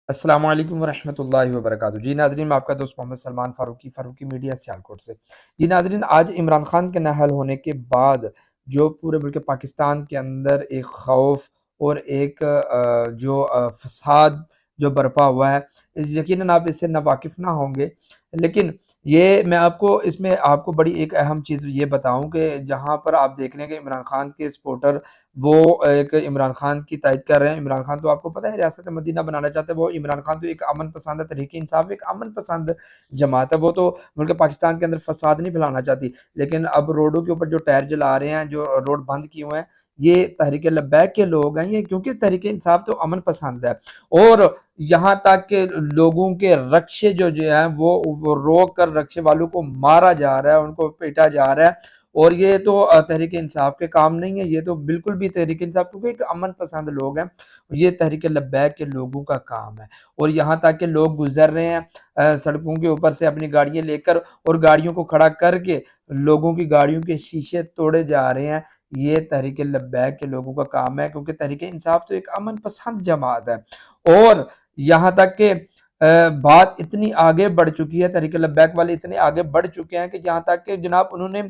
السلام علیکم ورحمۃ اللہ وبرکاتہ۔ جی ناظرین، میں آپ کا دوست محمد سلمان فاروقی میڈیا سیالکوٹ سے۔ جی ناظرین، آج عمران خان کے نااہل ہونے کے بعد جو پورے ملک پاکستان کے اندر ایک خوف اور ایک فساد جو برپا ہوا ہے، یقیناً آپ اس سے ناواقف نہ ہوں گے، لیکن یہ میں آپ کو بڑی ایک اہم چیز یہ بتاؤں کہ جہاں پر آپ دیکھ لیں کہ عمران خان کے سپورٹر وہ ایک عمران خان کی تائید کر رہے ہیں۔ عمران خان تو آپ کو پتہ ہے ریاست مدینہ بنانا چاہتے ہیں، وہ عمران خان تو ایک امن پسند ہے، تحریک انصاف ایک امن پسند جماعت ہے، وہ تو ملک پاکستان کے اندر فساد نہیں پھیلانا چاہتی، لیکن اب روڈوں کے اوپر جو ٹائر جلا رہے ہیں، جو روڈ بند کیے ہوئے ہیں، یہ تحریک لبیک کے لوگ ہیں، یہ کیونکہ تحریک انصاف تو امن پسند ہے، اور یہاں تک کہ لوگوں کے رکشے جو ہیں وہ روک کر رکشے والوں کو مارا جا رہا ہے، ان کو پیٹا جا رہا ہے، اور یہ تو تحریک انصاف کے کام نہیں ہے، یہ تو بالکل بھی تحریک انصاف، کیونکہ ایک امن پسند لوگ ہیں، یہ تحریک لبیک کے لوگوں کا کام ہے۔ اور یہاں تک کہ لوگ گزر رہے ہیں سڑکوں کے اوپر سے اپنی گاڑیاں لے کر، اور گاڑیوں کو کھڑا کر کے لوگوں کی گاڑیوں کے شیشے توڑے جا رہے ہیں، یہ تحریک لبیک کے لوگوں کا کام ہے، کیونکہ تحریک انصاف تو ایک امن پسند جماعت ہے۔ اور یہاں تک کہ بات اتنی آگے بڑھ چکی ہے، تحریک لبیک والے اتنے آگے بڑھ چکے ہیں کہ یہاں تک کہ جناب انہوں نے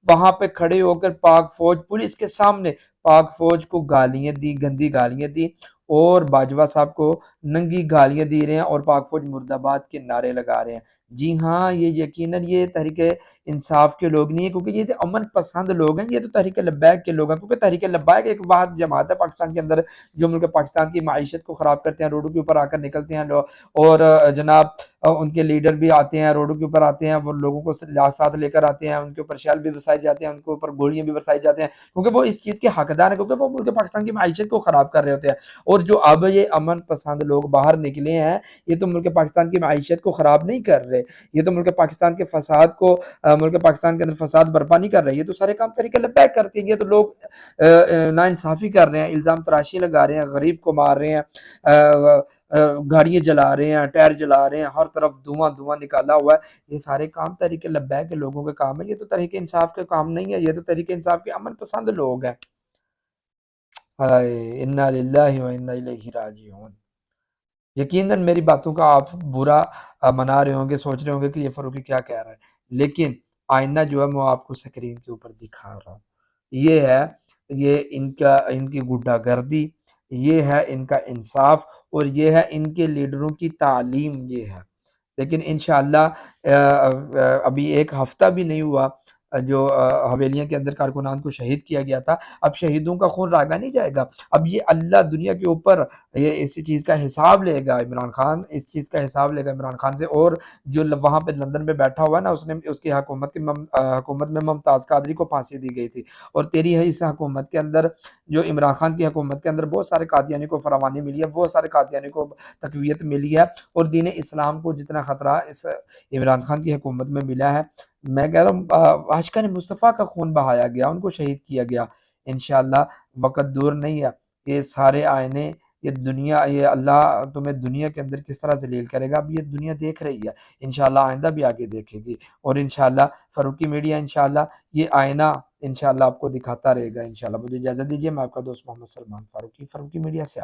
وہاں پہ کھڑے ہو کر پاک فوج پولیس کے سامنے پاک فوج کو گالیاں دی، گندی گالیاں دی، اور باجوہ صاحب کو ننگی گالیاں دی رہے ہیں، اور پاک فوج مرد آباد کے نعرے لگا رہے ہیں۔ جی ہاں، یہ یقیناً یہ تحریک انصاف کے لوگ نہیں ہیں، کیونکہ یہ امن پسند لوگ ہیں، یہ تو تحریک لبیک کے لوگ ہیں، کیونکہ تحریک لبیک ایک واحد جماعت ہے پاکستان کے اندر جو ملک پاکستان کی معیشت کو خراب کرتے ہیں، روڈوں کے اوپر آ کر نکلتے ہیں لوگ، اور جناب ان کے لیڈر بھی آتے ہیں، روڈوں کے اوپر آتے ہیں، وہ لوگوں کو ساتھ لے کر آتے ہیں، ان کے اوپر شیل بھی برسائے جاتے ہیں، ان کے اوپر گولیاں بھی برسائی جاتے ہیں، کیونکہ وہ اس چیز کے حقدار ہیں، کیونکہ وہ ملک پاکستان کی معیشت کو خراب کر رہے ہوتے ہیں۔ اور جو اب یہ امن پسند لوگ باہر نکلے ہیں، یہ تو ملک پاکستان کی معیشت کو خراب نہیں کر رہے، یہ تو ملک پاکستان کے فساد کو ملک پاکستان کے اندر فساد برپا نہیں کر رہے، یہ تو سارے کام تحریک لبیک کرتے ہیں۔ یہ تو لوگ ناانصافی کر رہے ہیں، الزام تراشی لگا رہے ہیں، غریب کو مار رہے ہیں، گاڑیاں جلا رہے ہیں، ٹائر جلا رہے ہیں، ہر طرف دھواں نکالا ہوا ہے، یہ سارے کام تحریک لبیک کے لوگوں کے کام ہے، یہ تو تحریک انصاف کے کام نہیں ہے، یہ تو تحریک انصاف کے امن پسند لوگ ہیں۔ ہائے انا للہ و انا الیہ راجعون۔ یقیناً میری باتوں کا آپ برا منا رہے ہوں گے، سوچ رہے ہوں گے کہ یہ فاروقی کیا کہہ رہا ہے، لیکن آئندہ جو ہے میں آپ کو سکرین کے اوپر دکھا رہا ہوں، یہ ہے یہ ان کی گڈا گردی، یہ ہے ان کا انصاف، اور یہ ہے ان کے لیڈروں کی تعلیم، یہ ہے۔ لیکن انشاءاللہ ابھی ایک ہفتہ بھی نہیں ہوا جو حویلیاں کے اندر کارکنان کو شہید کیا گیا تھا، اب شہیدوں کا خون راگا نہیں جائے گا، اب یہ اللہ دنیا کے اوپر یہ اس چیز کا حساب لے گا، عمران خان اس چیز کا حساب لے گا عمران خان سے، اور جو وہاں پہ لندن میں بیٹھا ہوا ہے نا، اس کی حکومت میں ممتاز قادری کو پھانسی دی گئی تھی، اور تیری ہے اس حکومت کے اندر، جو عمران خان کی حکومت کے اندر بہت سارے قادیانی کو فراوانی ملی ہے، بہت سارے قادیانی کو تقویت ملی ہے، اور دین اسلام کو جتنا خطرہ اس عمران خان کی حکومت میں ملا ہے، میں کہہ رہا ہوں عاشقان مصطفیٰ کا خون بہایا گیا، ان کو شہید کیا گیا۔ انشاءاللہ وقت دور نہیں ہے، یہ سارے آئینے، یہ دنیا، یہ اللہ تمہیں دنیا کے اندر کس طرح ذلیل کرے گا، اب یہ دنیا دیکھ رہی ہے، انشاءاللہ آئندہ بھی آگے دیکھے گی، اور انشاءاللہ فاروقی میڈیا انشاءاللہ یہ آئینہ انشاءاللہ آپ کو دکھاتا رہے گا۔ انشاءاللہ مجھے اجازت دیجیے، میں آپ کا دوست محمد سلمان فاروقی میڈیا سے